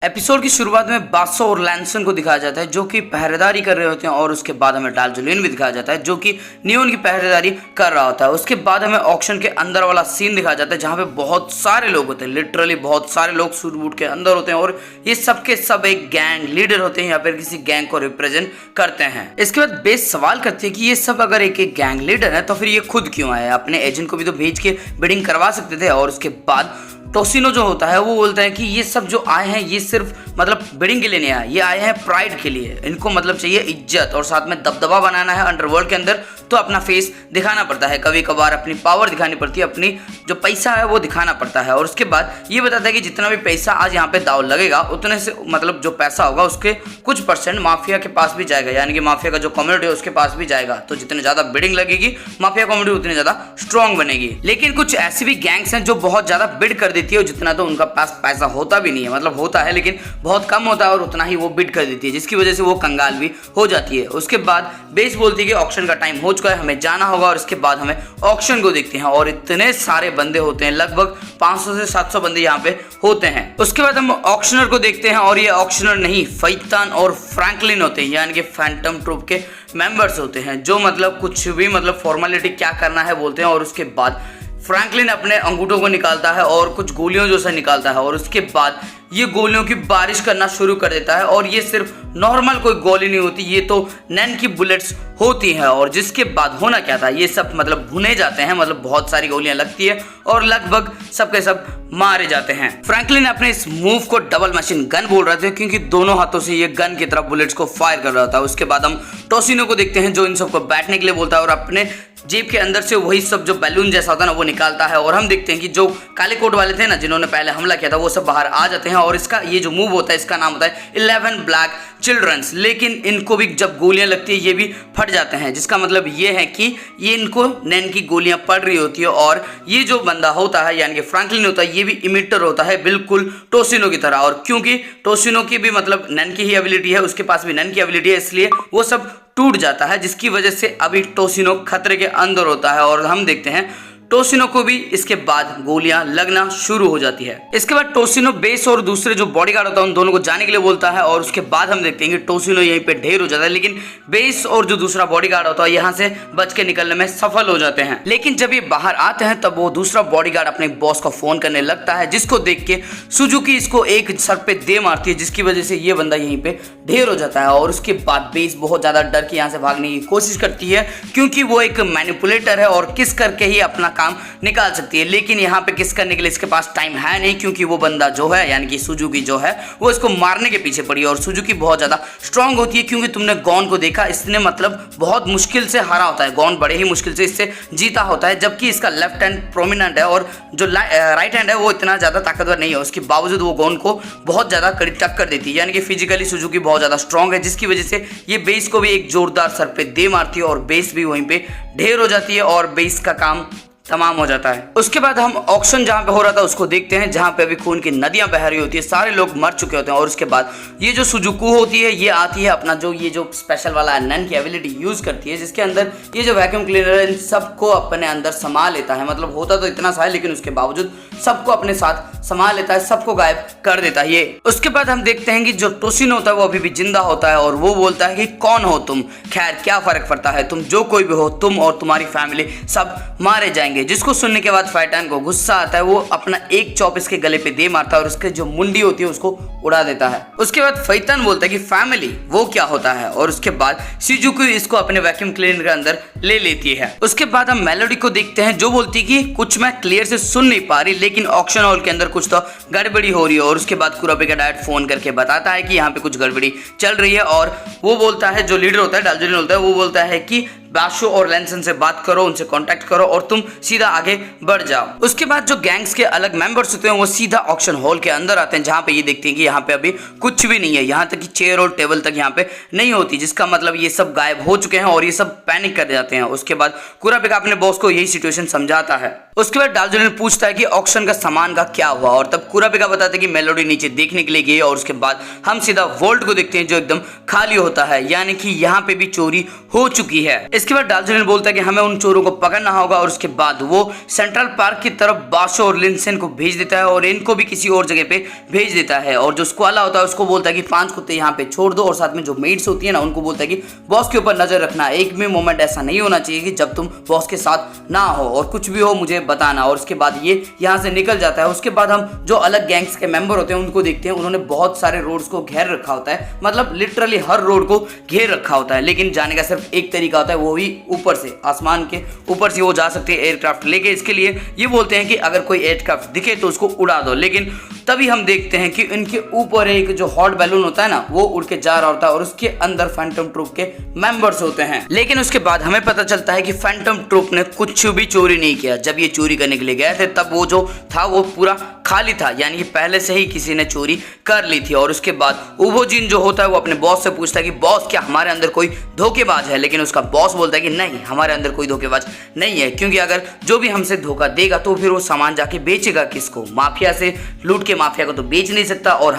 Episode की शुरुआत में बादशाह और लैंसन को दिखाया जाता है जो कि पहरेदारी कर रहे होते हैं और उसके बाद हमें डार्जिलिंग भी दिखाया जाता है जो कि नियोन की पहरेदारी कर रहा होता है। उसके बाद हमें ऑक्शन के अंदर वाला सीन दिखाया जाता है जहाँ पे बहुत सारे लोग होते हैं, लिटरली बहुत सारे लोग सूट बूट के अंदर होते हैं और ये सब के सब एक गैंग लीडर होते हैं या फिर किसी गैंग को रिप्रेजेंट करते हैं। इसके बाद बेस सवाल करते हैं कि ये सब अगर एक एक गैंग लीडर है तो फिर ये खुद क्यों आए, अपने एजेंट को भी तो भेज के बिडिंग करवा सकते थे। और उसके बाद टोसिनो जो होता है वो बोलता है कि ये सब जो आए हैं ये सिर्फ मतलब बिडिंग के लिए नहीं आए, ये आए हैं प्राइड के लिए। इनको मतलब चाहिए इज्जत और साथ में दबदबा बनाना है अंडरवर्ल्ड के अंदर, तो अपना फेस दिखाना पड़ता है, कभी कभार अपनी पावर दिखानी पड़ती है, अपनी जो पैसा है वो दिखाना पड़ता है। और उसके बाद ये बताता है कि जितना भी पैसा आज यहाँ पे दाव लगेगा उतने से मतलब जो पैसा होगा उसके कुछ परसेंट माफिया के पास भी जाएगा, यानी कि माफिया का जो कम्युनिटी है उसके पास भी जाएगा। तो जितने ज्यादा बिडिंग लगेगी माफिया कम्युनिटी उतनी ज्यादा स्ट्रॉन्ग बनेगी। लेकिन कुछ ऐसी भी गैंग्स हैं जो बहुत ज्यादा बिड कर देती है, जितना तो उनका पास पैसा होता भी नहीं है, मतलब होता है लेकिन बहुत कम होता है और उतना ही वो बिड कर देती है, जिसकी वजह से वो कंगाल भी हो जाती है। उसके बाद बेस बोलती है कि ऑक्शन का टाइम हो चुका है, हमें जाना होगा। और इसके बाद हमें ऑक्शन को देखते हैं और इतने सारे बंदे होते हैं, लगभग 500 से 700 बंदे यहाँ पे होते हैं। उसके बाद हम ऑक्शनर को देखते हैं और ये ऑक्शनर नहीं फैतान और फ्रैंकलिन होते हैं, यानी कि फैंटम ट्रूप के मेंबर्स होते हैं जो मतलब कुछ भी मतलब फॉर्मेलिटी क्या करना है बोलते हैं। और उसके बाद फ्रैंकलिन अपने अंगूठों को निकालता है और कुछ गोलियों जैसा निकालता है और उसके बाद ये गोलियों की बारिश करना शुरू कर देता है। और ये सिर्फ नॉर्मल कोई गोली नहीं होती, ये तो नैन की बुलेट्स होती हैं। और जिसके बाद होना क्या था, ये सब मतलब भुने जाते हैं, मतलब बहुत सारी गोलियां लगती है और लगभग सबके सब मारे जाते हैं। फ्रैंकलिन अपने इस मूव को डबल मशीन गन बोल रहे थे क्योंकि दोनों हाथों से ये गन की तरफ बुलेट्स को फायर कर रहा था। उसके बाद हम टोसिनो को देखते हैं जो इन सबको बैठने के लिए बोलता है और अपने जेब के अंदर से वही सब जो बैलून जैसा होता है ना वो निकालता है। और हम देखते हैं कि जो काले कोट वाले थे ना जिन्होंने पहले हमला किया था वो सब बाहर आ जाते हैं। और इसका ये जो मूव होता है इसका नाम होता है 11 ब्लैक चिल्ड्रंस। लेकिन इनको भी जब गोलियां लगती है ये भी फट जाते हैं, जिसका मतलब ये है कि ये इनको नैन की गोलियां पड़ रही होती है। और ये जो बंदा होता है यानी कि फ्रैंकलिन होता है ये भी इमिटर होता है बिल्कुल टोसिनो की तरह। और क्योंकि टोसिनो की भी मतलब नैन की ही एबिलिटी है, उसके पास भी नैन की एबिलिटी है, इसलिए वो सब टूट जाता है, जिसकी वजह से अभी टोसिनो खतरे के अंदर होता है। और हम देखते हैं टोसिनो को भी इसके बाद गोलियां लगना शुरू हो जाती है। इसके बाद टोसिनो बेस और दूसरे जो बॉडीगार्ड होता है उन दोनों को जाने के लिए बोलता है। और उसके बाद हम देखते हैं कि टोसिनो यहीं पे ढेर हो जाता है, लेकिन बेस और जो दूसरा बॉडीगार्ड होता है यहाँ से बच के निकलने में सफल हो जाते हैं। लेकिन जब ये बाहर आते हैं तब वो दूसरा बॉडीगार्ड अपने बॉस को फोन करने लगता है, जिसको देख के सुजुकी इसको एक सर पे दे मारती है, जिसकी वजह से ये बंदा यहीं पे ढेर हो जाता है। और उसके बाद बेस बहुत ज्यादा डर के यहाँ से भागने की कोशिश करती है क्योंकि वो एक मैनिपुलेटर है और किस करके ही अपना काम निकाल सकती है। लेकिन यहाँ पे किस करने के लिए इसके पास टाइम है नहीं, क्योंकि वो बंदा जो है यानी कि सुजुकी जो है वो इसको मारने के पीछे पड़ी है। और सुजुकी बहुत ज्यादा स्ट्रांग होती है क्योंकि तुमने गॉन को देखा, इसने मतलब बहुत मुश्किल से हारा होता है, गॉन बड़े ही मुश्किल से इससे जीता होता है, जबकि इसका लेफ्ट हैंड प्रोमिनेंट है और जो राइट हैंड है वो इतना ज्यादा ताकतवर नहीं है। उसके बावजूद वो गॉन को बहुत ज्यादा कड़ी टक्कर देती है, यानी कि फिजिकली सुजुकी बहुत ज्यादा स्ट्रांग है, जिसकी वजह से ये बेस को भी एक जोरदार सर पे दे मारती है और बेस भी वहीं पे ढेर हो जाती है और बेस का काम तमाम हो जाता है। उसके बाद हम ऑक्शन जहां पे हो रहा था उसको देखते हैं, जहां पे अभी खून की नदियां बह रही होती है, सारे लोग मर चुके होते हैं। और उसके बाद ये जो सुजुकी होती है ये आती है अपना जो ये जो स्पेशल वाला नैन की एबिलिटी यूज करती है, जिसके अंदर ये जो वैक्यूम क्लीनर है इन सबको अपने अंदर समा लेता है। मतलब होता तो इतना सा है लेकिन उसके बावजूद सबको अपने साथ समा लेता है, सबको गायब कर देता है ये। उसके बाद हम देखते हैं कि जो टोसिनो होता है वो अभी भी जिंदा होता है और वो बोलता है कि कौन हो तुम, खैर क्या फर्क पड़ता है, तुम जो कोई भी हो, तुम और तुम्हारी फैमिली सब मारे जाएंगे। जिसको सुनने के बाद फैतान को गुस्सा आता है, वो अपना एक चॉप इसके गले पे दे मारता है और उसके जो मुंडी होती है उसको उड़ा देता है। उसके बाद फैतान बोलता है कि फैमिली वो क्या होता है। और उसके बाद शिजुकी इसको अपने वैक्यूम क्लीनर के अंदर ले लेती है। उसके बाद हम मेलोडी को देखते हैं जो बोलती है कि कुछ मैं क्लियर से सुन नहीं पा रही, लेकिन ऑक्शन हॉल के अंदर कुछ तो गड़बड़ी हो रही है। और उसके बाद कुराबे का डैड फोन करके बताता है कि यहाँ पे कुछ गड़बड़ी चल रही है। और वो बोलता है, जो लीडर होता है डार्जिलिंग होता है, वो बोलता है कि बाशो और लैंसन से बात करो, उनसे कांटेक्ट करो और तुम सीधा आगे बढ़ जाओ। उसके बाद जो गैंग्स के अलग मेंबर्स होते हैं वो सीधा ऑक्शन हॉल के अंदर आते हैं, जहां पे ये देखते हैं कि यहाँ पे अभी कुछ भी नहीं है, यहाँ तक कि चेयर और टेबल तक यहाँ पे नहीं होती, जिसका मतलब ये सब गायब हो चुके हैं और ये सब पैनिक कर जाते हैं। उसके बाद कुराबे अपने बॉस को यही सिचुएशन समझाता है। उसके बाद डार्जिलिंग पूछता है कि ऑक्शन का सामान का क्या हुआ, और तब कुराबे बताता है कि मेलोडी नीचे देखने के लिए गई। और उसके बाद हम सीधा वोल्ट को देखते हैं जो एकदम खाली होता है, यानी कि यहाँ पे भी चोरी हो चुकी है। इसके बाद डार्जिलिंग बोलता है कि हमें उन चोरों को पकड़ना होगा और उसके बाद वो सेंट्रल पार्क की तरफ बाशो और लिनसेन को भेज देता है और इनको भी किसी और जगह पे भेज देता है। और जो स्क्वाला होता है उसको बोलता है कि 5 कुत्ते यहाँ पे छोड़ दो और साथ में जो मेड्स होती है ना उनको बोलता है कि बॉस के ऊपर नजर रखना, एक भी मोमेंट ऐसा नहीं होना चाहिए कि जब तुम बॉस के साथ ना हो, और कुछ भी हो मुझे बताना। और उसके बाद ये यहाँ से निकल जाता है। उसके बाद हम जो अलग गैंग्स के मेंबर होते हैं उनको देखते हैं, उन्होंने बहुत सारे रोड्स को घेर रखा होता है, मतलब लिटरली हर रोड को घेर रखा होता है, लेकिन जाने का सिर्फ एक तरीका होता है, वो भी ऊपर से, आसमान के ऊपर से वो जा सकते हैं एयरक्राफ्ट लेके। इसके लिए ये बोलते हैं कि अगर कोई एयरक्राफ्ट दिखे तो उसको उड़ा दो। लेकिन तभी हम देखते हैं कि इनके ऊपर एक जो हॉट बैलून होता है ना वो उड़ के जा रहा होता है और उसके अंदर फैंटम ट्रूप के मेंबर्स होते हैं। लेकिन उसके बाद हमें पता चलता है कि फैंटम ट्रूप ने कुछ भी चोरी नहीं किया। जब ये चोरी करने के लिए गए थे तब वो जो था वो पूरा खाली था, यानी कि पहले से ही किसी ने चोरी कर ली थी। और उसके बाद उभोजिन जो होता है वो अपने बॉस से पूछता है कि बॉस क्या हमारे अंदर कोई धोखेबाज है, लेकिन उसका बॉस बोलता है कि नहीं, हमारे अंदर कोई धोखेबाज नहीं है, क्योंकि अगर जो भी हमसे धोखा देगा तो फिर वो सामान जाके बेचेगा किसको, माफिया से लूट के माफिया को तो बेच नहीं सकता, और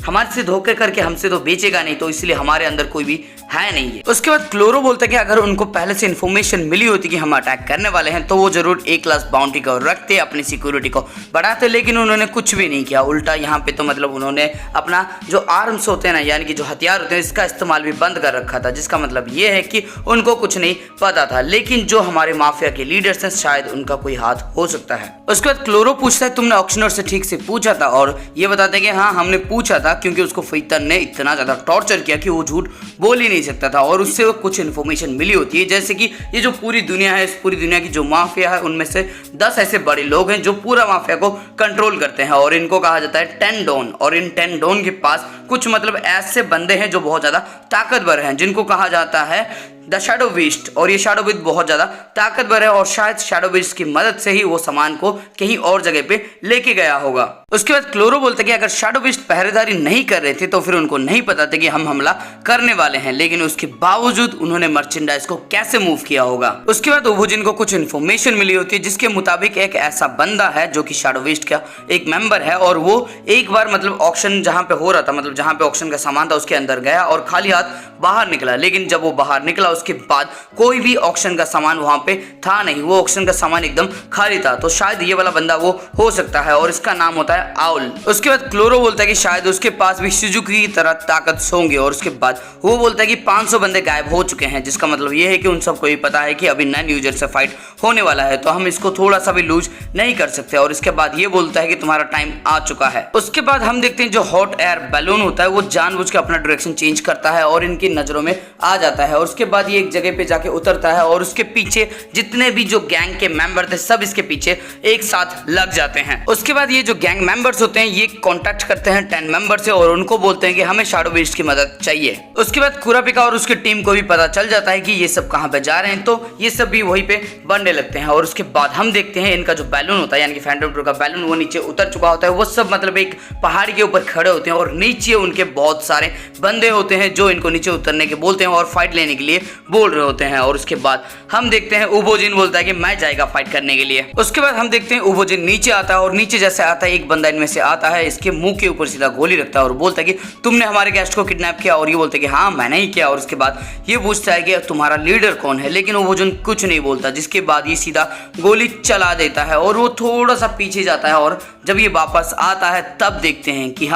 हमारे से धोखे करके हमसे तो बेचेगा नहीं, तो इसलिए हमारे अंदर कोई भी है नहीं है। उसके बाद क्लोरो बोलता है कि अगर उनको पहले से इन्फॉर्मेशन मिली होती कि हम अटैक करने वाले हैं तो वो जरूर A क्लास बाउंड्री को रखते, अपनी सिक्योरिटी को बढ़ाते, लेकिन उन्होंने कुछ भी नहीं किया। उल्टा यहाँ पे तो मतलब उन्होंने अपना जो आर्म्स होते हैं ना, यानी कि जो हथियार होते हैं, इसका इस्तेमाल भी बंद कर रखा था, जिसका मतलब ये है कि उनको कुछ नहीं पता था। लेकिन जो हमारे माफिया के लीडर्स हैं शायद उनका कोई हाथ हो सकता है। उसके बाद क्लोरो पूछता है तुमने ऑक्शनर से ठीक से पूछा था, और ये बताते हैं कि हाँ हमने पूछा था, क्योंकि उसको फीतन ने इतना ज्यादा टॉर्चर किया कि वो झूठ बोल ही नहीं सकता था, और उससे कुछ इन्फॉर्मेशन मिली होती है, जैसे कि ये जो पूरी दुनिया है, इस पूरी दुनिया की जो माफिया है उनमें से 10 ऐसे बड़े लोग हैं जो पूरा माफिया को कंट्रोल करते हैं, और इनको कहा जाता है 10 डॉन। और इन 10 डॉन के पास कुछ मतलब ऐसे बंदे हैं जो बहुत ज्यादा ताकतवर हैं, जिनको कहा जाता है द शैडो बीस्ट, और ये शैडो बीस्ट बहुत ज्यादा ताकतवर है, और शायद शैडो बीस्ट की मदद से ही वो सामान को कहीं और जगह पे लेके गया होगा। उसके बाद क्लोरो बोलता है कि अगर शैडो बीस्ट पहरेदारी नहीं कर रहे थे तो फिर उनको नहीं पता था कि हम हमला करने वाले हैं, लेकिन उसके बावजूद उन्होंने मर्चेंडाइज को कैसे मूव किया होगा। उसके बाद उभोजिन को कुछ इन्फॉर्मेशन मिली होती है जिसके मुताबिक एक ऐसा बंदा है जो कि शैडो बीस्ट का एक मेंबर है, और वो एक बार मतलब ऑक्शन जहां पे हो रहा था, मतलब जहां पे ऑक्शन का सामान था उसके अंदर गया और खाली हाथ बाहर निकला। लेकिन जब वो बाहर निकला उसके बाद कोई भी ऑक्शन का सामान वहां पे था नहीं, वो ऑक्शन का सामान एकदम खाली था। तो शायद ये वाला बंदा वो हो सकता है, और इसका नाम होता है आउल। उसके बाद क्लोरो बोलता है कि शायद उसके पास भी शिजुकी की तरह ताकत होंगे, और उसके बाद वो बोलता है कि 500 बंदे गायब हो चुके हैं, जिसका मतलब ये है कि उन सबको भी पता है कि अभी नन यूजर से फाइट होने वाला है, तो हम इसको थोड़ा सा भी लूज नहीं कर सकते। और इसके बाद ये बोलता है कि तुम्हारा टाइम आ चुका है। उसके बाद हम देखते हैं जो हॉट एयर बैलून होता है वो जानबूझ के अपना डायरेक्शन चेंज करता है और इनकी नजरों में आ जाता है, और उसके बाद ये एक जगह पे जाके उतरता है, और उसके पीछे जितने भी जो गैंग के मेंबर थे सब इसके पीछे एक साथ लग जाते हैं। उसके बाद ये जो गैंग मेंबर्स होते हैं ये कांटेक्ट करते हैं 10 मेंबर से, और उनको बोलते हैं कि हमें शैडो बीस्ट की मदद चाहिए। उसके बाद कुरापिका और उसकी टीम को भी पता चल जाता है कि ये सब कहां पे जा रहे हैं, तो ये सब भी वहीं पे बनने लगते हैं। और उसके बाद हम देखते हैं इनका जो बैलून होता है, यानी कि फैंटम ट्रूप का बैलून, वो नीचे उतर चुका होता है। वो सब मतलब एक पहाड़ के ऊपर खड़े होते हैं, और नीचे उनके बहुत सारे बंदे होते हैं जो इनको नीचे उतरने के बोलते हैं और फाइट लेने के लिए बोल रहे होते हैं। और उसके बाद हम देखते हैं उभोजिन बोलता है कि मैं जाएगा फाइट करने के लिए। उसके बाद हम देखते हैं उभोजिन नीचे आता है, और नीचे जैसे आता है एक बंदा इनमें से आता है, इसके मुंह के ऊपर सीधा गोली रखता है और बोलता है कि तुमने हमारे गेस्ट को किडनैप किया, और ये बोलता है कि हाँ मैंने ही किया। और उसके बाद ये पूछता है कि तुम्हारा लीडर कौन है, लेकिन उभोजिन कुछ नहीं बोलता, जिसके बाद ये सीधा गोली चला देता है और वो थोड़ा सा पीछे जाता है। और जब ये वापस आता है तब देखते हैं कि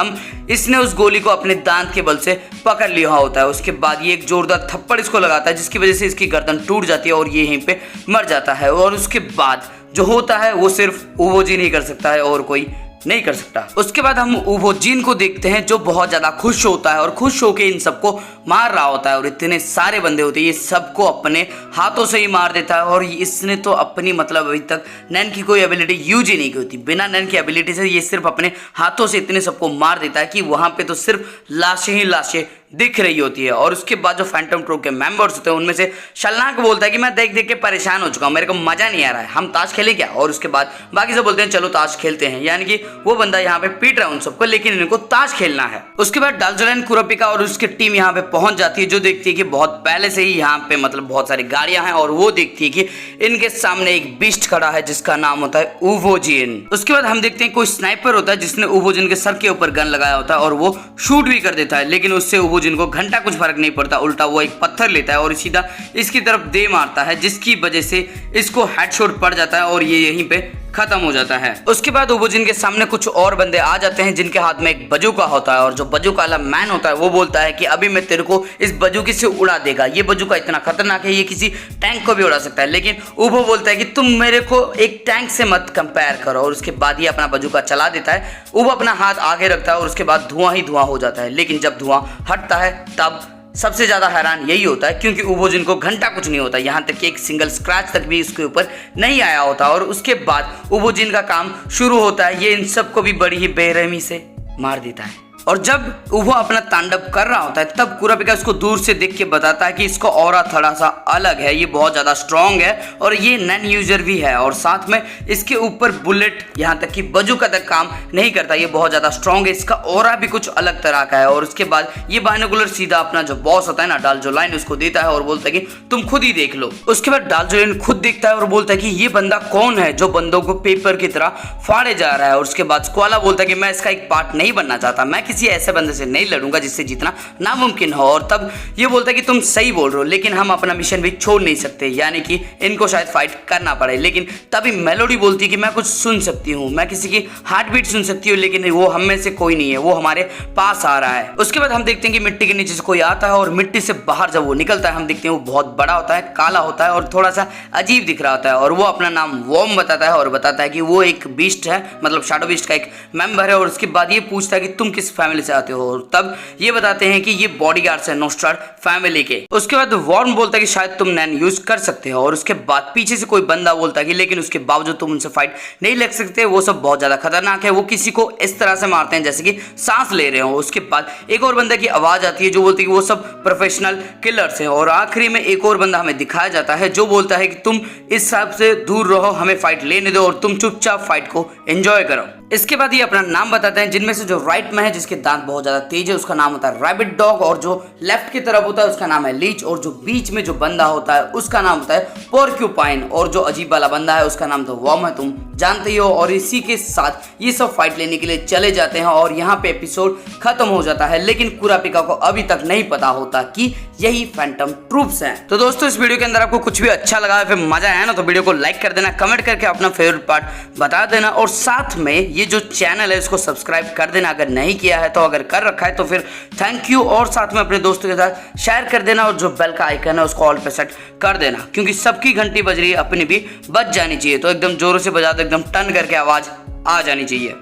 इसने उस गोली को अपने दांत के बल से पकड़ लिया होता है। उसके बाद ये एक जोरदार थप्पड़ इसको लगाता है, जिसकी वजह से इसकी गर्दन टूट जाती है और ये यहीं पे मर जाता है। और उसके बाद जो होता है वो सिर्फ उभोजिन ही कर सकता है और कोई नहीं कर सकता। उसके बाद हम उभोजिन को देखते हैं जो बहुत ज्यादा खुश होता है और खुश होकर इन सबको मार रहा होता है, और इतने सारे बंदे होते हैं ये सबको अपने हाथों से ही मार देता है। और इसने तो अपनी मतलब अभी तक नैन की कोई एबिलिटी यूज ही नहीं की होती, बिना नैन की एबिलिटी से ये सिर्फ अपने हाथों से इतने सबको मार देता है कि वहां पे तो सिर्फ लाशें ही लाशें दिख रही होती है। और उसके बाद जो फैंटम ट्रूप के मेंबर्स होते हैं उनमें से शल्नाक बोलता है कि मैं देख देख के परेशान हो चुका हूं, मेरे को मजा नहीं आ रहा है, हम ताश खेलें क्या। और उसके बाद बाकी सब बोलते हैं चलो ताश खेलते हैं, यानी कि वो बंदा यहाँ पे पीट रहा है उन सबको, लेकिन इनको ताश खेलना है। उसके बाद डार्जिलिंग कुरापिका और उसकी टीम यहाँ पे पहुंच जाती है, जो देखती है कि बहुत पहले से ही यहाँ पे मतलब बहुत सारी गाड़ियां हैं, और वो देखती है कि इनके सामने एक बीस्ट खड़ा है जिसका नाम होता है उभोजिन। उसके बाद हम देखते हैं कोई स्नाइपर होता है जिसने उभोजिन के सर के ऊपर गन लगाया होता है और वो शूट भी कर देता है, लेकिन उससे उबोजिन को घंटा कुछ फर्क नहीं पड़ता, उल्टा वो एक पत्थर लेता है और सीधा इसकी तरफ दे मारता है, जिसकी वजह से इसको हेडशॉट पड़ जाता है और ये यहीं पे खत्म हो जाता है। उसके बाद उबोजिन के सामने कुछ और बंदे आ जाते हैं जिनके हाथ में एक बजूका होता है और जो बजूका वाला मैन होता है वो बोलता है कि अभी मैं तेरे को इस बजूके से उड़ा देगा, ये बजूका इतना खतरनाक है, ये किसी टैंक को भी उड़ा सकता है। लेकिन उबो बोलता है कि तुम मेरे को एक टैंक से मत कंपेयर करो और उसके बाद ये अपना बजूका चला देता है। उबो अपना हाथ आगे रखता है और उसके बाद धुआं ही धुआं हो जाता है। लेकिन जब धुआं हटता है तब सबसे ज़्यादा हैरान यही होता है क्योंकि उबोजिन को घंटा कुछ नहीं होता, यहाँ तक कि एक सिंगल स्क्रैच तक भी इसके ऊपर नहीं आया होता। और उसके बाद उबोजिन का काम शुरू होता है, ये इन सबको भी बड़ी ही बेरहमी से मार देता है। और जब उबो अपना तांडव कर रहा होता है तब कुरापिका उसको दूर से देख के बताता है कि इसका ऑरा थोड़ा सा अलग है, ये बहुत ज़्यादा स्ट्रॉन्ग है और ये नॉन यूजर भी है और साथ में इसके ऊपर बुलेट यहाँ तक कि बजूका तक काम नहीं करता, ये बहुत ज़्यादा स्ट्रॉन्ग है, इसका ऑरा भी कुछ अलग तरह का है। और उसके बाद ये बाइनोकुलर सीधा अपना जो बॉस होता है ना डालजोलाइन, उसको देता है और बोलता है कि तुम खुद ही देख लो। उसके बाद डालजोलाइन खुद देखता है और बोलता है कि ये बंदा कौन है जो बंदों को पेपर की तरह फाड़े जा रहा है। और उसके बाद स्क्वाला बोलता है कि मैं इसका एक पार्ट नहीं बनना चाहता, मैं किसी ऐसे बंदे से नहीं लड़ूंगा जिससे जीतना नामुमकिन हो। और तब ये बोलता है कि तुम सही बोल रहे हो लेकिन हम अपना मिशन भी छोड़ नहीं सकते, यानी कि इनको शायद फाइट करना पड़े। लेकिन तभी मेलोडी बोलती है कि मैं कुछ सुन सकती हूँ, मैं किसी की हार्ट बीट सुन सकती हूँ, लेकिन वो हम में से कोई नहीं है, वो हमारे पास आ रहा है। उसके बाद हम देखते हैं कि मिट्टी के नीचे से कोई आता है और मिट्टी से बाहर जब वो निकलता है हम देखते हैं वो बहुत बड़ा होता है, काला होता है और थोड़ा सा अजीब दिख रहा होता है। और वो अपना नाम वॉर्म बताता है और बताता है कि वो एक बीस्ट है, मतलब शैडो बीस्ट का एक मेंबर है। और उसके बाद ये पूछता है कि तुम किस फैमिली से आते हो, और तब ये बताते हैं कि ये बॉडीगार्ड्स है नोस्ट्राड फैमिली के। उसके बाद वॉर्न बोलता है कि शायद तुम नैन यूज कर सकते हो। और उसके बाद पीछे से कोई बंदा बोलता है कि लेकिन उसके बावजूद तुम उनसे फाइट नहीं लग सकते, वो सब बहुत ज्यादा खतरनाक है, वो किसी को इस तरह से मारते हैं जैसे कि सांस ले रहे हो। उसके बाद एक और बंदा की आवाज आती है जो बोलती है कि वो सब प्रोफेशनल किलर्स हैं। और आखिरी में एक और बंदा हमें दिखाया जाता है जो बोलता है कि तुम इस सब से दूर रहो, हमें फाइट लेने दो और तुम चुपचाप फाइट को एंजॉय करो। इसके बाद ये अपना नाम बताते हैं, जिनमें से जो राइट में है जिसके दांत बहुत ज्यादा तेज है उसका नाम होता है रैबिट डॉग, और जो लेफ्ट की तरफ होता है उसका नाम है लीच, और जो बीच में जो बंदा होता है उसका नाम होता है पोर्क्यूपाइन, और जो अजीब वाला बंदा है उसका नाम तो वॉर्म है, तुम जानते ही हो। और इसी के साथ ये सब फाइट लेने के लिए चले जाते हैं और यहाँ पे एपिसोड खत्म हो जाता है। लेकिन कुरापिका को अभी तक नहीं पता होता कि यही फैंटम ट्रूप्स हैं। तो दोस्तों इस वीडियो के अंदर आपको कुछ भी अच्छा लगा है, फिर मजा आया ना, तो वीडियो को लाइक कर देना, कमेंट करके अपना फेवरेट पार्ट बता देना, और साथ में ये जो चैनल है इसको सब्सक्राइब कर देना अगर नहीं किया है। तो अगर कर रखा है तो फिर थैंक यू, और साथ में अपने दोस्तों के साथ शेयर कर देना, और जो बेल का आइकन है उसको ऑल पे सेट कर देना, क्योंकि सबकी घंटी बज रही है, अपनी भी बज जानी चाहिए। तो एकदम जोरों से बजा दो, एकदम टन करके आवाज आ जानी चाहिए।